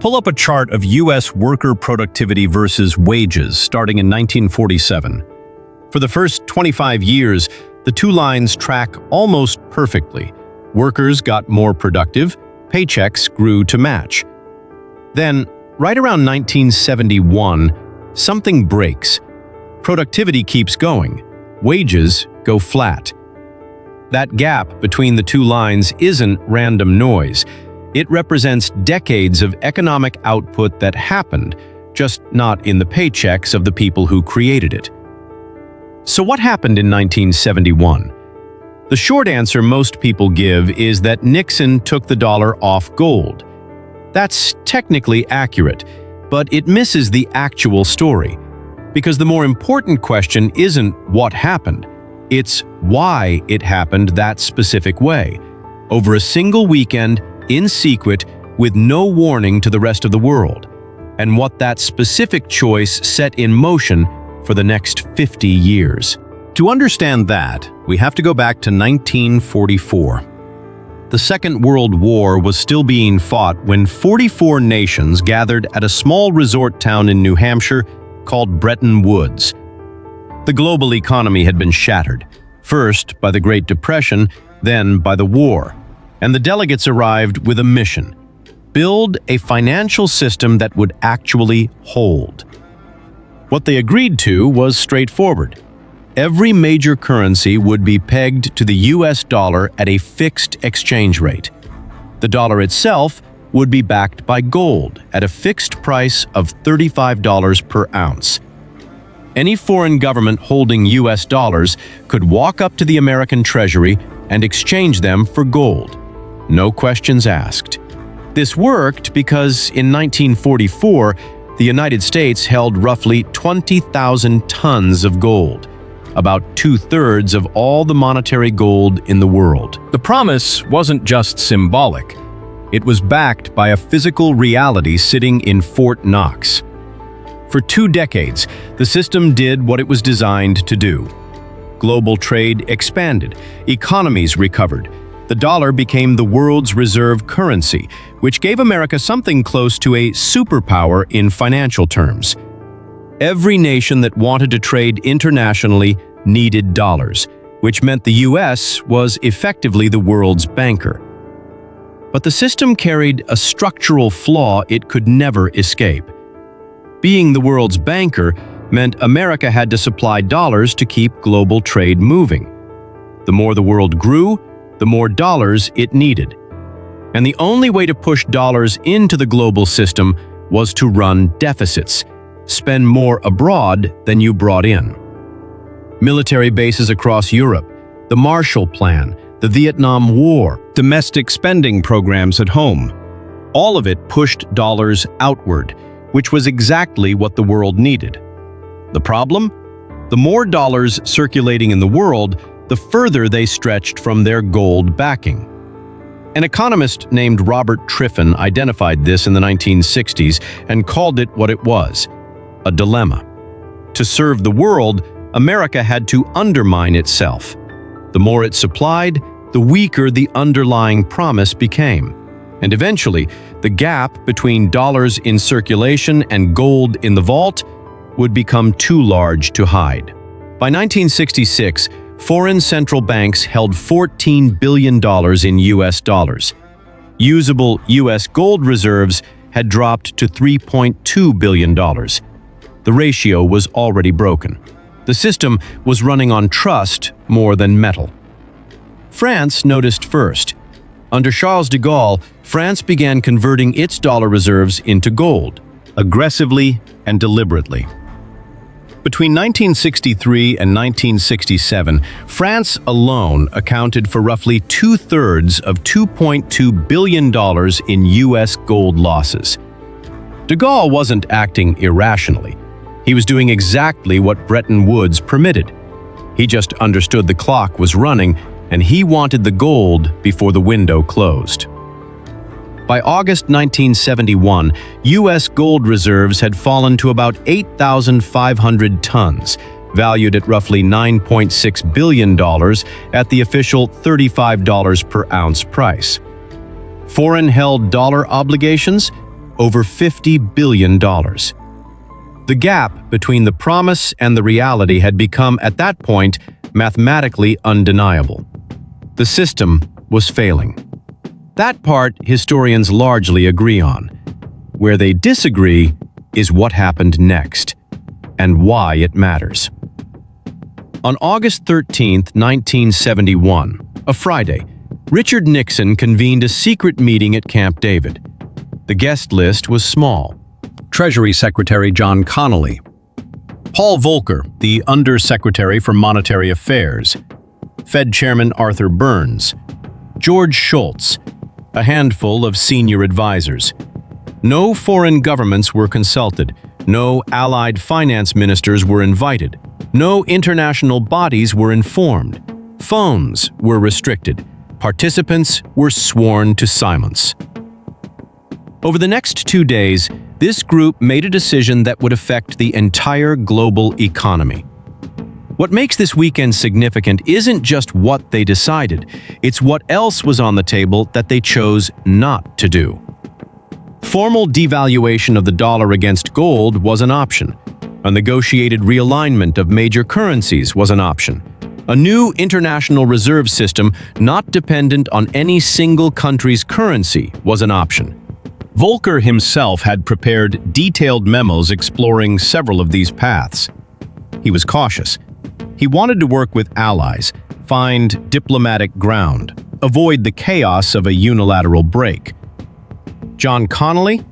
Pull up a chart of U.S. worker productivity versus wages starting in 1947. For the first 25 years, the two lines track almost perfectly. Workers got more productive, paychecks grew to match. Then, right around 1971, something breaks. Productivity keeps going. Wages go flat. That gap between the two lines isn't random noise. It represents decades of economic output that happened, just not in the paychecks of the people who created it. So what happened in 1971? The short answer most people give is that Nixon took the dollar off gold. That's technically accurate, but it misses the actual story. Because the more important question isn't what happened, it's why it happened that specific way, over a single weekend, in secret, with no warning to the rest of the world, and what that specific choice set in motion for the next 50 years. To understand that, we have to go back to 1944. The Second World War was still being fought when 44 nations gathered at a small resort town in New Hampshire called Bretton Woods. The global economy had been shattered, first by the Great Depression, then by the war, and the delegates arrived with a mission: build a financial system that would actually hold. What they agreed to was straightforward. Every major currency would be pegged to the US dollar at a fixed exchange rate. The dollar itself would be backed by gold at a fixed price of $35 per ounce. Any foreign government holding US dollars could walk up to the American Treasury and exchange them for gold. No questions asked. This worked because in 1944, the United States held roughly 20,000 tons of gold, about 2/3 of all the monetary gold in the world. The promise wasn't just symbolic. It was backed by a physical reality sitting in Fort Knox. For 2 decades, the system did what it was designed to do. Global trade expanded, economies recovered. The dollar became the world's reserve currency, which gave America something close to a superpower in financial terms. Every nation that wanted to trade internationally needed dollars, which meant the US was effectively the world's banker. But the system carried a structural flaw it could never escape. Being the world's banker meant America had to supply dollars to keep global trade moving. The more the world grew, the more dollars it needed. And the only way to push dollars into the global system was to run deficits, spend more abroad than you brought in. Military bases across Europe, the Marshall Plan, the Vietnam War, domestic spending programs at home. All of it pushed dollars outward, which was exactly what the world needed. The problem? The more dollars circulating in the world, the further they stretched from their gold backing. An economist named Robert Triffin identified this in the 1960s and called it what it was: a dilemma. To serve the world, America had to undermine itself. The more it supplied, the weaker the underlying promise became. And eventually, the gap between dollars in circulation and gold in the vault would become too large to hide. By 1966, foreign central banks held $14 billion in US dollars. Usable US gold reserves had dropped to $3.2 billion. The ratio was already broken. The system was running on trust more than metal. France noticed first. Under Charles de Gaulle, France began converting its dollar reserves into gold, aggressively and deliberately. Between 1963 and 1967, France alone accounted for roughly 2/3 of $2.2 billion in US gold losses. De Gaulle wasn't acting irrationally. He was doing exactly what Bretton Woods permitted. He just understood the clock was running, and he wanted the gold before the window closed. By August 1971, U.S. gold reserves had fallen to about 8,500 tons, valued at roughly $9.6 billion at the official $35 per ounce price. Foreign-held dollar obligations? over $50 billion. The gap between the promise and the reality had become, at that point, mathematically undeniable. The system was failing. That part historians largely agree on. Where they disagree is what happened next, and why it matters. On August 13, 1971, a Friday, Richard Nixon convened a secret meeting at Camp David. The guest list was small. Treasury Secretary John Connally, Paul Volcker, the Undersecretary for Monetary Affairs, Fed Chairman Arthur Burns, George Shultz, a handful of senior advisors. No foreign governments were consulted, no allied finance ministers were invited, no international bodies were informed, phones were restricted, participants were sworn to silence. Over the next 2 days, this group made a decision that would affect the entire global economy. What makes this weekend significant isn't just what they decided, it's what else was on the table that they chose not to do. Formal devaluation of the dollar against gold was an option. A negotiated realignment of major currencies was an option. A new international reserve system not dependent on any single country's currency was an option. Volcker himself had prepared detailed memos exploring several of these paths. He was cautious. He wanted to work with allies, find diplomatic ground, avoid the chaos of a unilateral break. John Connally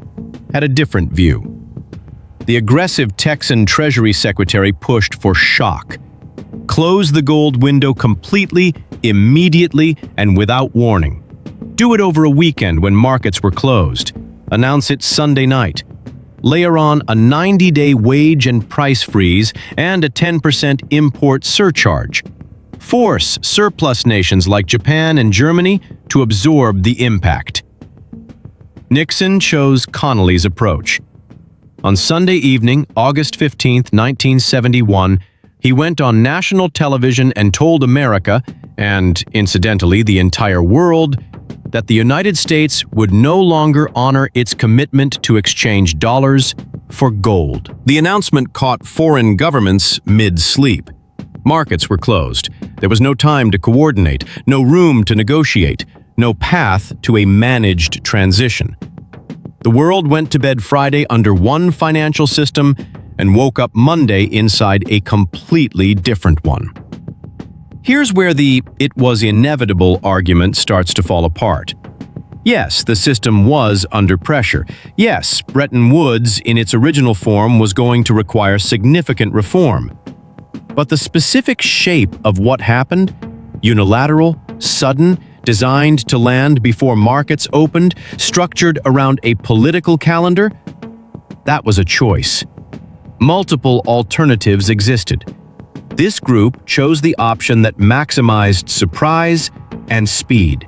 had a different view. The aggressive Texan Treasury Secretary pushed for shock. Close the gold window completely, immediately, and without warning. Do it over a weekend when markets were closed. Announce it Sunday night. Layer on a 90-day wage and price freeze and a 10% import surcharge. Force surplus nations like Japan and Germany to absorb the impact. Nixon chose Connally's approach. On Sunday evening, August 15, 1971, he went on national television and told America, and incidentally the entire world, that the United States would no longer honor its commitment to exchange dollars for gold. The announcement caught foreign governments mid-sleep. Markets were closed. There was no time to coordinate, no room to negotiate, no path to a managed transition. The world went to bed Friday under one financial system and woke up Monday inside a completely different one. Here's where the "it was inevitable" argument starts to fall apart. Yes, the system was under pressure. Yes, Bretton Woods in its original form was going to require significant reform. But the specific shape of what happened, unilateral, sudden, designed to land before markets opened, structured around a political calendar, that was a choice. Multiple alternatives existed. This group chose the option that maximized surprise and speed.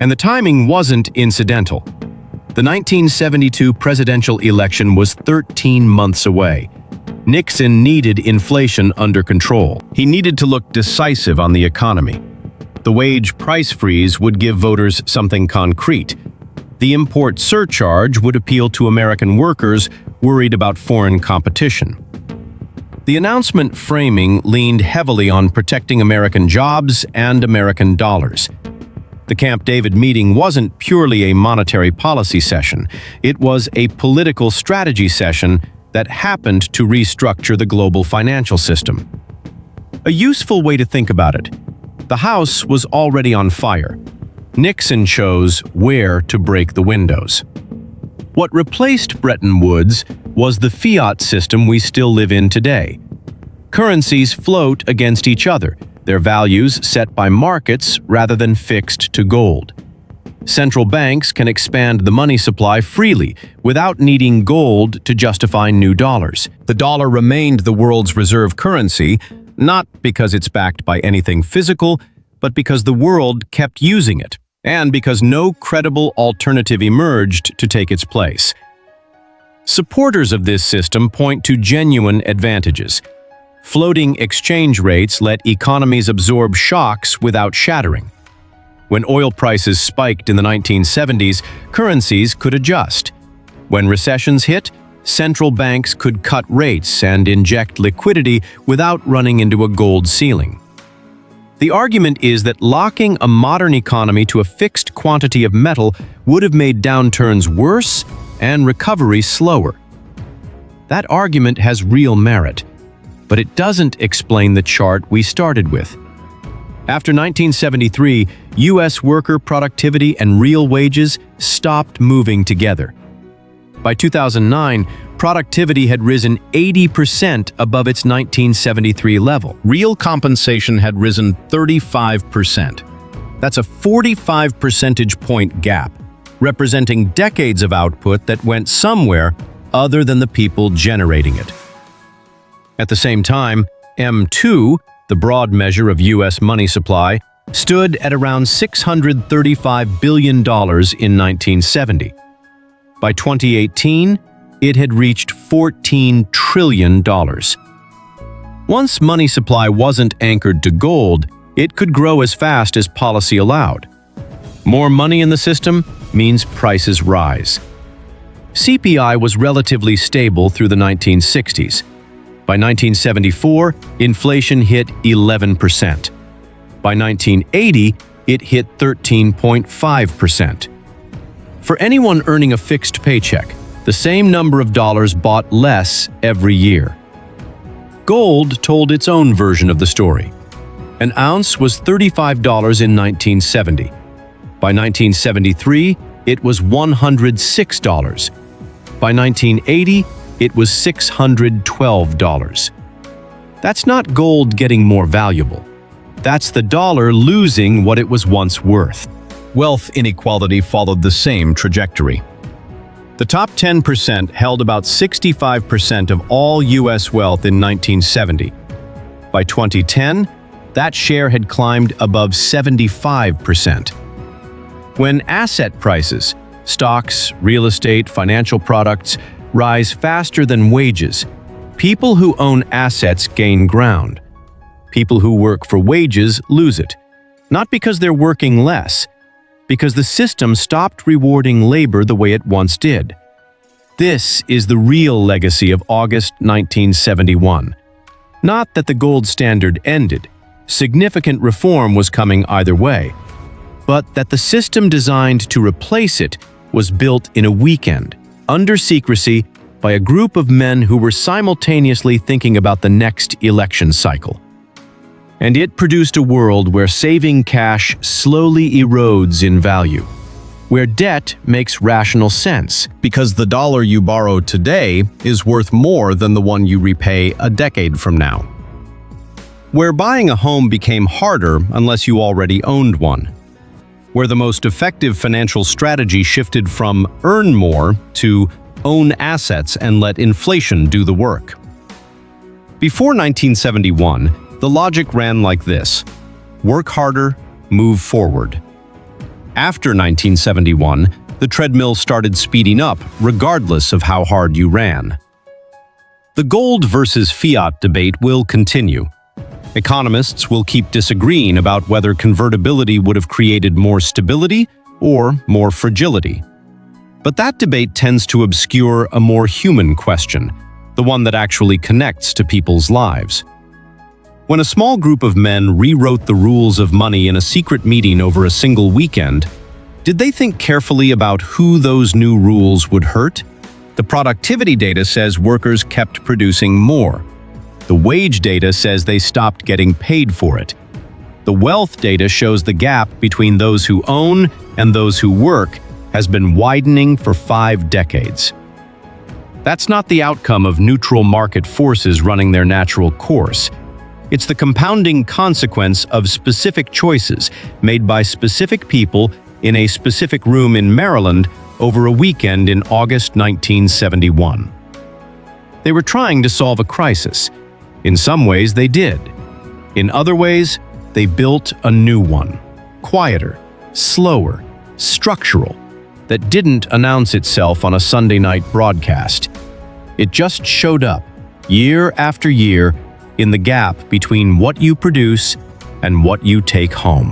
And the timing wasn't incidental. The 1972 presidential election was 13 months away. Nixon needed inflation under control. He needed to look decisive on the economy. The wage price freeze would give voters something concrete. The import surcharge would appeal to American workers worried about foreign competition. The announcement framing leaned heavily on protecting American jobs and American dollars. The Camp David meeting wasn't purely a monetary policy session. It was a political strategy session that happened to restructure the global financial system. A useful way to think about it: the house was already on fire. Nixon chose where to break the windows. What replaced Bretton Woods was the fiat system we still live in today. Currencies float against each other, their values set by markets rather than fixed to gold. Central banks can expand the money supply freely without needing gold to justify new dollars. The dollar remained the world's reserve currency, not because it's backed by anything physical, but because the world kept using it, and because no credible alternative emerged to take its place. Supporters of this system point to genuine advantages. Floating exchange rates let economies absorb shocks without shattering. When oil prices spiked in the 1970s, currencies could adjust. When recessions hit, central banks could cut rates and inject liquidity without running into a gold ceiling. The argument is that locking a modern economy to a fixed quantity of metal would have made downturns worse and recovery slower. That argument has real merit, but it doesn't explain the chart we started with. After 1973, U.S. worker productivity and real wages stopped moving together. By 2009, productivity had risen 80% above its 1973 level. Real compensation had risen 35%. That's a 45 percentage point gap, representing decades of output that went somewhere other than the people generating it. At the same time, M2, the broad measure of U.S. money supply, stood at around $635 billion in 1970. By 2018, it had reached $14 trillion. Once money supply wasn't anchored to gold, it could grow as fast as policy allowed. More money in the system means prices rise. CPI was relatively stable through the 1960s. By 1974, inflation hit 11%. By 1980, it hit 13.5%. For anyone earning a fixed paycheck, the same number of dollars bought less every year. Gold told its own version of the story. An ounce was $35 in 1970. By 1973, it was $106. By 1980, it was $612. That's not gold getting more valuable. That's the dollar losing what it was once worth. Wealth inequality followed the same trajectory. The top 10% held about 65% of all U.S. wealth in 1970. By 2010, that share had climbed above 75%. When asset prices, stocks, real estate, financial products, rise faster than wages, people who own assets gain ground. People who work for wages lose it, not because they're working less, because the system stopped rewarding labor the way it once did. This is the real legacy of August 1971. Not that the gold standard ended, significant reform was coming either way, but that the system designed to replace it was built in a weekend, under secrecy, by a group of men who were simultaneously thinking about the next election cycle. And it produced a world where saving cash slowly erodes in value, where debt makes rational sense, because the dollar you borrow today is worth more than the one you repay a decade from now. Where buying a home became harder unless you already owned one. Where the most effective financial strategy shifted from earn more to own assets and let inflation do the work. Before 1971, the logic ran like this: work harder, move forward. After 1971, the treadmill started speeding up regardless of how hard you ran. The gold versus fiat debate will continue. Economists will keep disagreeing about whether convertibility would have created more stability or more fragility. But that debate tends to obscure a more human question, the one that actually connects to people's lives. When a small group of men rewrote the rules of money in a secret meeting over a single weekend, did they think carefully about who those new rules would hurt? The productivity data says workers kept producing more. The wage data says they stopped getting paid for it. The wealth data shows the gap between those who own and those who work has been widening for 5 decades. That's not the outcome of neutral market forces running their natural course. It's the compounding consequence of specific choices made by specific people in a specific room in Maryland over a weekend in August 1971. They were trying to solve a crisis. In some ways, they did. In other ways, they built a new one, quieter, slower, structural, that didn't announce itself on a Sunday night broadcast. It just showed up, year after year, in the gap between what you produce and what you take home.